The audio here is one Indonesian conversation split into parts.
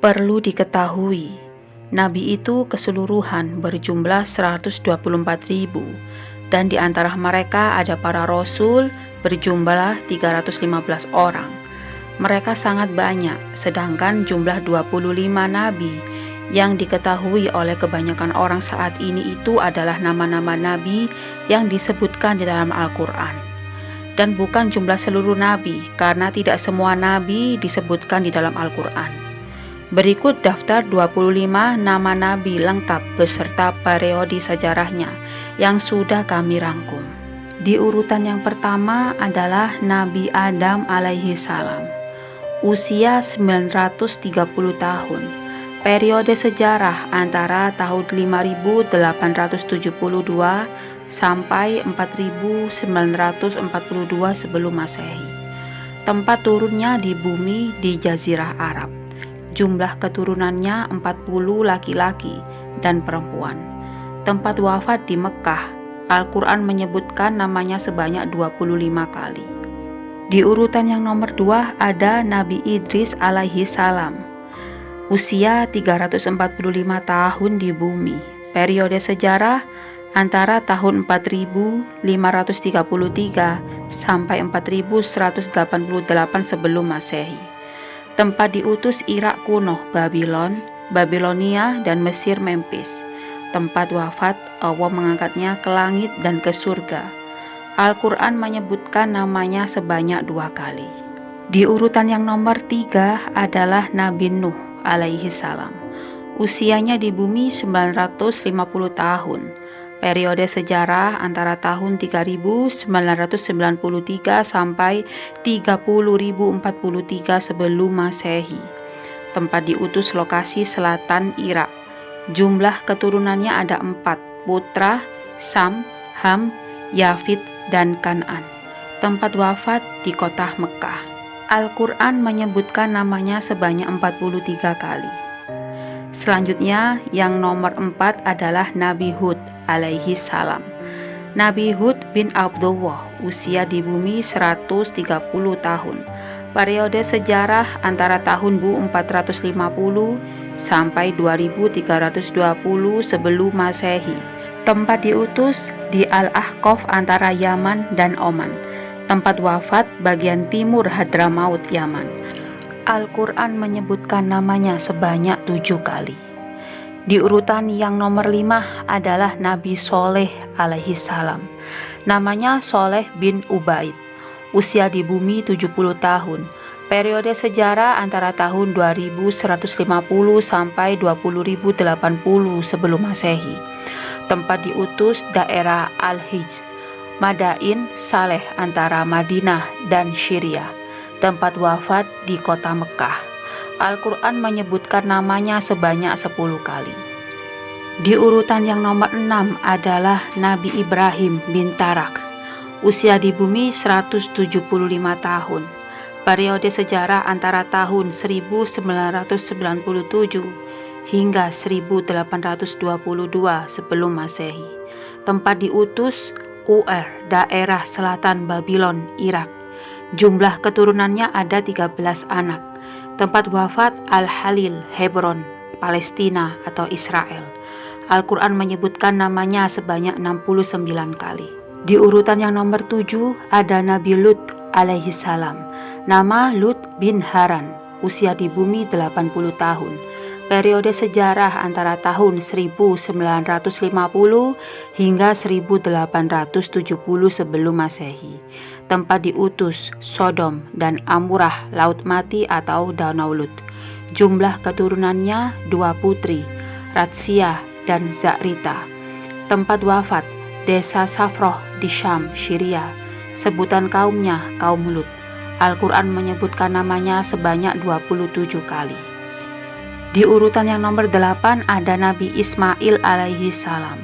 Perlu diketahui, nabi itu keseluruhan berjumlah 124.000 dan di antara mereka ada para rasul berjumlah 315 orang. Mereka sangat banyak, sedangkan jumlah 25 nabi yang diketahui oleh kebanyakan orang saat ini itu adalah nama-nama nabi yang disebutkan di dalam Al-Quran. Dan bukan jumlah seluruh nabi, karena tidak semua nabi disebutkan di dalam Al-Quran. Berikut daftar 25 nama nabi lengkap beserta periode sejarahnya yang sudah kami rangkum. Di urutan yang pertama adalah Nabi Adam alaihi salam. Usia 930 tahun. Periode sejarah antara tahun 5872 sampai 4942 sebelum Masehi. Tempat turunnya di bumi di Jazirah Arab. Jumlah keturunannya 40 laki-laki dan perempuan. Tempat wafat di Mekah. Al-Quran menyebutkan namanya sebanyak 25 kali. Di urutan yang nomor 2 ada Nabi Idris alaihi salam. Usia 345 tahun di bumi. Periode sejarah antara tahun 4533 sampai 4188 sebelum Masehi. Tempat diutus Irak kuno, Babilonia, dan Mesir Memphis. Tempat wafat, Allah mengangkatnya ke langit dan ke surga. Al-Quran menyebutkan namanya sebanyak 2 kali. Di urutan yang nomor 3 adalah Nabi Nuh alaihi salam. Usianya di bumi 950 tahun. Periode sejarah antara tahun 3993 sampai 30043 sebelum Masehi. Tempat diutus lokasi selatan Irak. Jumlah keturunannya ada 4, putra, Sam, Ham, Yafid, dan Kan'an. Tempat wafat di kota Mekah. Al-Quran menyebutkan namanya sebanyak 43 kali. Selanjutnya yang nomor 4 adalah Nabi Hud alaihi salam. Nabi Hud bin Abdullah, usia di bumi 130 tahun. Periode sejarah antara tahun 1450 sampai 2320 sebelum Masehi. Tempat diutus di Al-Ahqaf antara Yaman dan Oman. Tempat wafat bagian timur Hadramaut, Yaman. Al-Quran menyebutkan namanya sebanyak 7 kali. Di urutan yang nomor 5 adalah Nabi Soleh alaihi salam. Namanya Soleh bin Ubaid. Usia di bumi 70 tahun. Periode sejarah antara tahun 2150 sampai 20080 sebelum Masehi. Tempat diutus daerah Al-Hijr, Madain Saleh antara Madinah dan Syria. Tempat wafat di kota Mekah. Al-Quran menyebutkan namanya sebanyak 10 kali. Di urutan yang nomor 6 adalah Nabi Ibrahim bin Tarak. Usia di bumi 175 tahun. Periode sejarah antara tahun 1997 hingga 1822 sebelum Masehi. Tempat diutus Ur, daerah selatan Babylon, Irak. Jumlah keturunannya ada 13 anak. Tempat wafat Al-Halil, Hebron, Palestina atau Israel. Al-Quran menyebutkan namanya sebanyak 69 kali. Di urutan yang nomor 7 ada Nabi Lut alaihi salam. Nama Lut bin Haran. Usia di bumi 80 tahun. Periode sejarah antara tahun 1950 hingga 1870 sebelum Masehi. Tempat diutus Sodom dan Amurah, Laut Mati atau Danau Lut. Jumlah keturunannya 2 putri, Ratsia dan Zakrita. Tempat wafat desa Safroh di Syam, Syria. Sebutan kaumnya kaum Lut. Al-Quran menyebutkan namanya sebanyak 27 kali. Di urutan yang nomor 8 ada Nabi Ismail alaihi salam.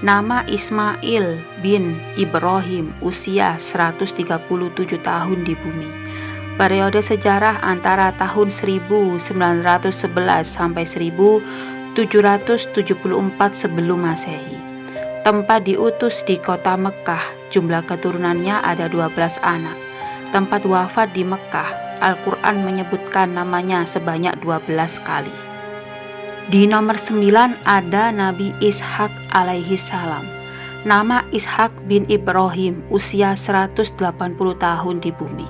Nama Ismail bin Ibrahim, usia 137 tahun di bumi. Periode sejarah antara tahun 1911 sampai 1774 sebelum Masehi. Tempat diutus di kota Mekah. Jumlah keturunannya ada 12 anak. Tempat wafat di Mekah. Al-Quran menyebutkan namanya sebanyak 12 kali. Di nomor 9 ada Nabi Ishak alaihi salam. Nama Ishak bin Ibrahim, usia 180 tahun di bumi.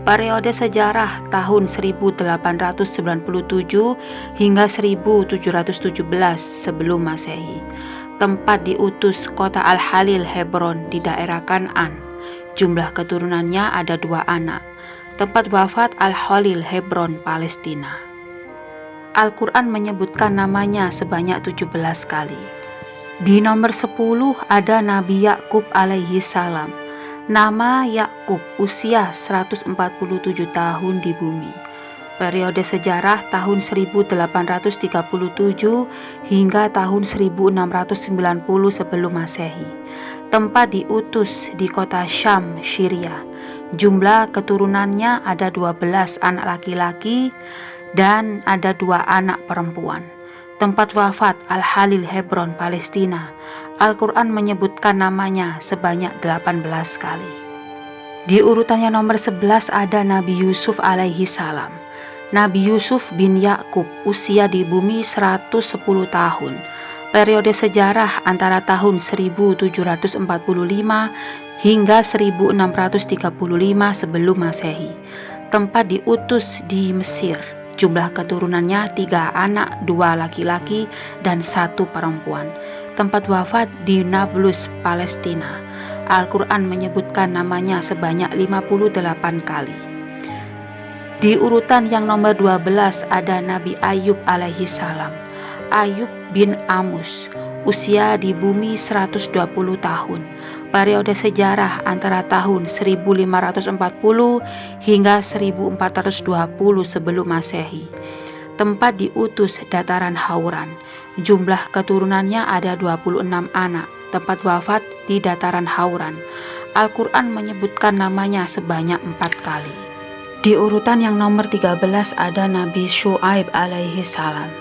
Periode sejarah tahun 1897 hingga 1717 sebelum Masehi. Tempat diutus kota Al-Halil Hebron di daerah Kan'an. Jumlah keturunannya ada 2 anak. Tempat wafat Al-Halil Hebron, Palestina. Al-Quran menyebutkan namanya sebanyak 17 kali. Di nomor 10 ada Nabi Yakub alaihi salam. Nama Yakub, usia 147 tahun di bumi. Periode sejarah tahun 1837 hingga tahun 1690 sebelum Masehi. Tempat diutus di kota Syam, Syria. Jumlah keturunannya ada 12 anak laki-laki dan ada 2 anak perempuan. Tempat wafat Al-Halil Hebron, Palestina. Al-Quran menyebutkan namanya sebanyak 18 kali. Di urutan yang nomor 11 ada Nabi Yusuf alaihi salam. Nabi Yusuf bin Yakub, usia di bumi 110 tahun. Periode sejarah antara tahun 1745 hingga 1635 sebelum Masehi. Tempat diutus di Mesir. Jumlah keturunannya 3 anak, 2 laki-laki dan 1 perempuan. Tempat wafat di Nablus, Palestina. Al-Quran menyebutkan namanya sebanyak 58 kali. Di urutan yang nomor 12 ada Nabi Ayub alaihi salam. Ayub bin Amus, usia di bumi 120 tahun. Periode sejarah antara tahun 1540 hingga 1420 sebelum Masehi. Tempat diutus dataran Hauran. Jumlah keturunannya ada 26 anak. Tempat wafat di dataran Hauran. Al-Quran menyebutkan namanya sebanyak 4 kali. Di urutan yang nomor 13 ada Nabi Syu'aib alaihi salam.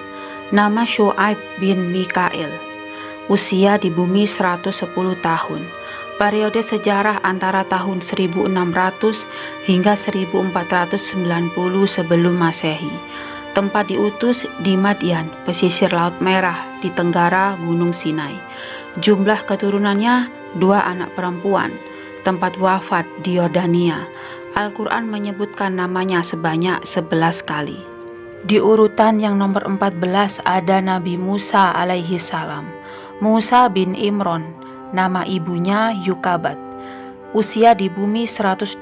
Nama Syu'aib bin Mikail. Usia di bumi 110 tahun. Periode sejarah antara tahun 1600 hingga 1490 sebelum Masehi. Tempat diutus di Madian, pesisir Laut Merah, di tenggara Gunung Sinai. Jumlah keturunannya 2 anak perempuan. Tempat wafat di Yordania. Al-Quran menyebutkan namanya sebanyak 11 kali. Di urutan yang nomor 14 ada Nabi Musa alaihi salam. Musa bin Imron. Nama ibunya Yukabat. Usia di bumi 120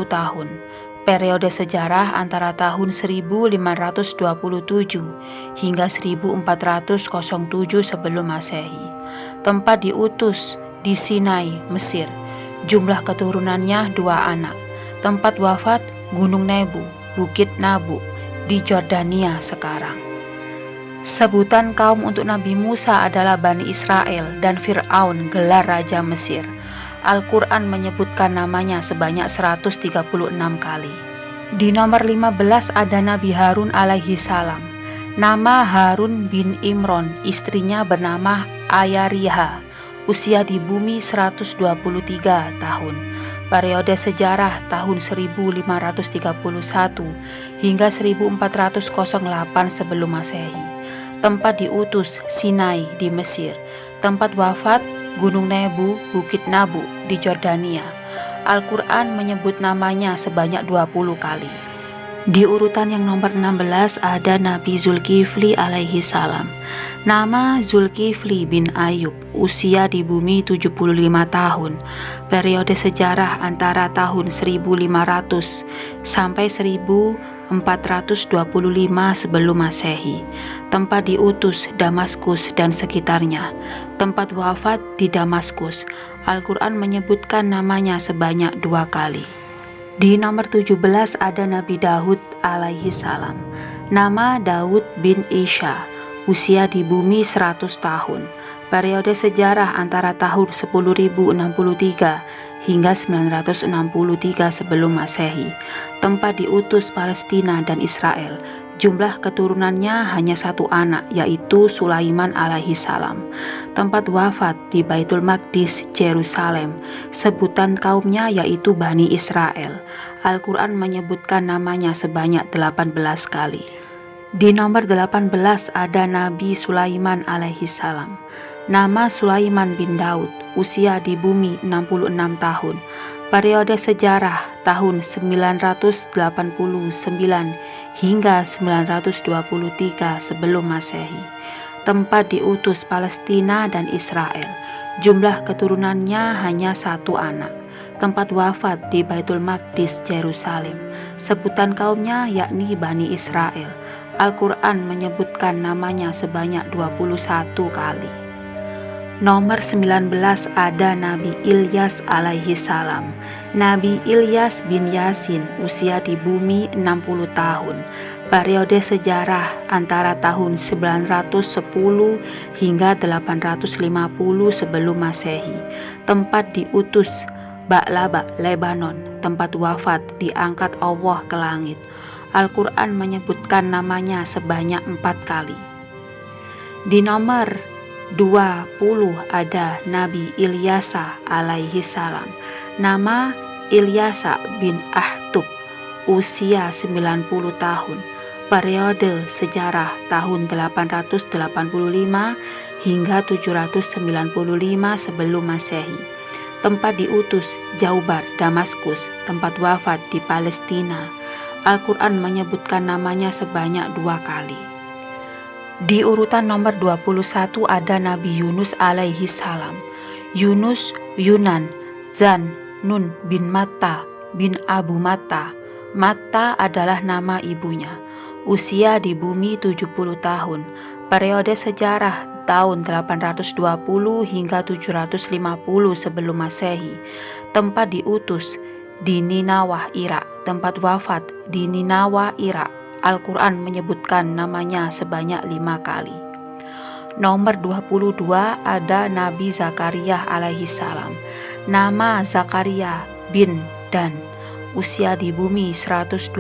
tahun. Periode sejarah antara tahun 1527 hingga 1407 sebelum Masehi. Tempat diutus di Sinai, Mesir. Jumlah keturunannya 2 anak. Tempat wafat Gunung Nebu, Bukit Nabu di Jordania sekarang. Sebutan kaum untuk Nabi Musa adalah Bani Israel dan Fir'aun, gelar Raja Mesir. Al-Quran menyebutkan namanya sebanyak 136 kali. Di nomor 15 ada Nabi Harun alaihi salam. Nama Harun bin Imron, istrinya bernama Ayariha. Usia di bumi 123 tahun. Periode sejarah tahun 1531 hingga 1408 sebelum Masehi. Tempat diutus Sinai di Mesir. Tempat wafat Gunung Nebu, Bukit Nabu di Jordania. Al-Quran menyebut namanya sebanyak 20 kali. Di urutan yang nomor 16 ada Nabi Zulkifli alaihi salam. Nama Zulkifli bin Ayub, usia di bumi 75 tahun. Periode sejarah antara tahun 1500 sampai 1425 sebelum Masehi. Tempat diutus Damaskus dan sekitarnya. Tempat wafat di Damaskus. Al-Quran menyebutkan namanya sebanyak 2 kali. Di nomor 17 ada Nabi Daud alaihi salam. Nama Daud bin Isha. Usia di bumi 100 tahun. Periode sejarah antara tahun 1063 hingga 963 sebelum Masehi. Tempat diutus Palestina dan Israel. Jumlah keturunannya hanya satu anak, yaitu Sulaiman alaihi salam. Tempat wafat di Baitul Maqdis, Yerusalem. Sebutan kaumnya yaitu Bani Israel. Al-Quran menyebutkan namanya sebanyak 18 kali. Di nomor 18 ada Nabi Sulaiman alaihi salam. Nama Sulaiman bin Daud, usia di bumi 66 tahun. Periode sejarah tahun 989 hingga 923 sebelum Masehi. Tempat diutus Palestina dan Israel. Jumlah keturunannya hanya satu anak. Tempat wafat di Baitul Maqdis, Yerusalem. Sebutan kaumnya yakni Bani Israel. Al-Quran menyebutkan namanya sebanyak 21 kali. Nomor 19 ada Nabi Ilyas alaihi salam. Nabi Ilyas bin Yasin, usia di bumi 60 tahun. Periode sejarah antara tahun 910 hingga 850 sebelum Masehi. Tempat diutus Ba'laba, Lebanon. Tempat wafat diangkat Allah ke langit. Al-Quran menyebutkan namanya sebanyak 4 kali. Di nomor 20 ada Nabi Ilyasa alaihi salam. Nama Ilyasa bin Ahtub, usia 90 tahun. Periode sejarah tahun 885 hingga 795 sebelum Masehi. Tempat diutus Jaubar, Damaskus. Tempat wafat di Palestina. Al-Quran menyebutkan namanya sebanyak 2 kali. Di urutan nomor 21 ada Nabi Yunus alaihi salam. Yunus, Yunan, Zan, Nun bin Matta bin Abu Matta. Matta adalah nama ibunya. Usia di bumi 70 tahun. Periode sejarah tahun 820 hingga 750 sebelum Masehi. Tempat diutus di Ninawah, Irak. Tempat wafat di Ninawah, Irak. Al-Quran menyebutkan namanya sebanyak 5 kali. Nomor 22 ada Nabi Zakaria alaihi salam. Nama Zakaria bin Dan. Usia di bumi 122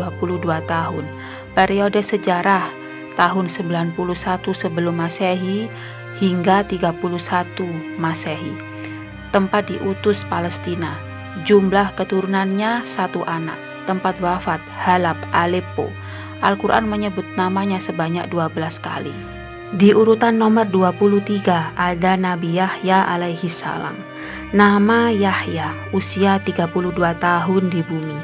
tahun. Periode sejarah tahun 91 sebelum Masehi hingga 31 Masehi. Tempat diutus Palestina. Jumlah keturunannya 1 anak. Tempat wafat Halab, Aleppo. Al-Quran menyebut namanya sebanyak 12 kali. Di urutan nomor 23 ada Nabi Yahya alaihi salam. Nama Yahya, usia 32 tahun di bumi.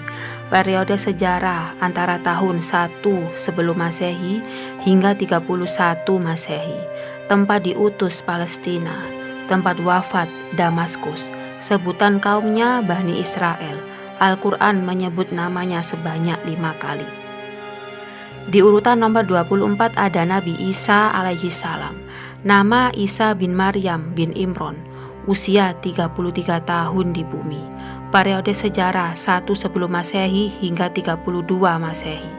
Periode sejarah antara tahun 1 sebelum Masehi hingga 31 Masehi. Tempat diutus Palestina. Tempat wafat Damaskus. Sebutan kaumnya Bani Israel. Al-Quran menyebut namanya sebanyak 5 kali. Di urutan nomor 24 ada Nabi Isa alaihi salam. Nama Isa bin Maryam bin Imron. Usia 33 tahun di bumi. Periode sejarah 1 sebelum Masehi hingga 32 Masehi.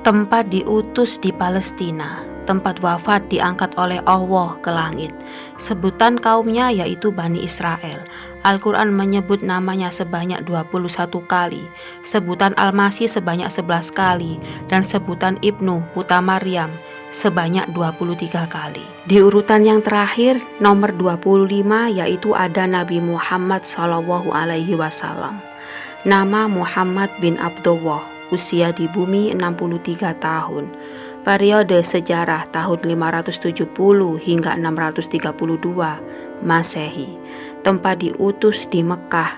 Tempat diutus di Palestina. Tempat wafat diangkat oleh Allah ke langit. Sebutan kaumnya yaitu Bani Israel. Al-Quran menyebut namanya sebanyak 21 kali, sebutan Al-Masih sebanyak 11 kali, dan sebutan Ibnu putra Maryam sebanyak 23 kali. Di urutan yang terakhir, nomor 25, yaitu ada Nabi Muhammad SAW. Nama Muhammad bin Abdullah, usia di bumi 63 tahun. Periode sejarah tahun 570 hingga 632 Masehi. Tempat diutus di Mekah.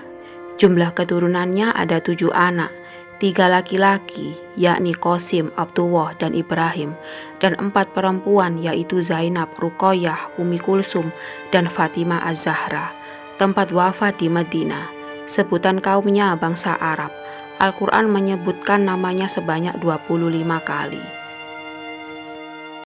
Jumlah keturunannya ada 7 anak, 3 laki-laki yakni Qasim, Abdullah, dan Ibrahim, dan 4 perempuan yaitu Zainab, Ruqayyah, Ummi Kulsum, dan Fatimah Az-Zahra. Tempat wafat di Madinah. Sebutan kaumnya bangsa Arab. Al-Quran menyebutkan namanya sebanyak 25 kali.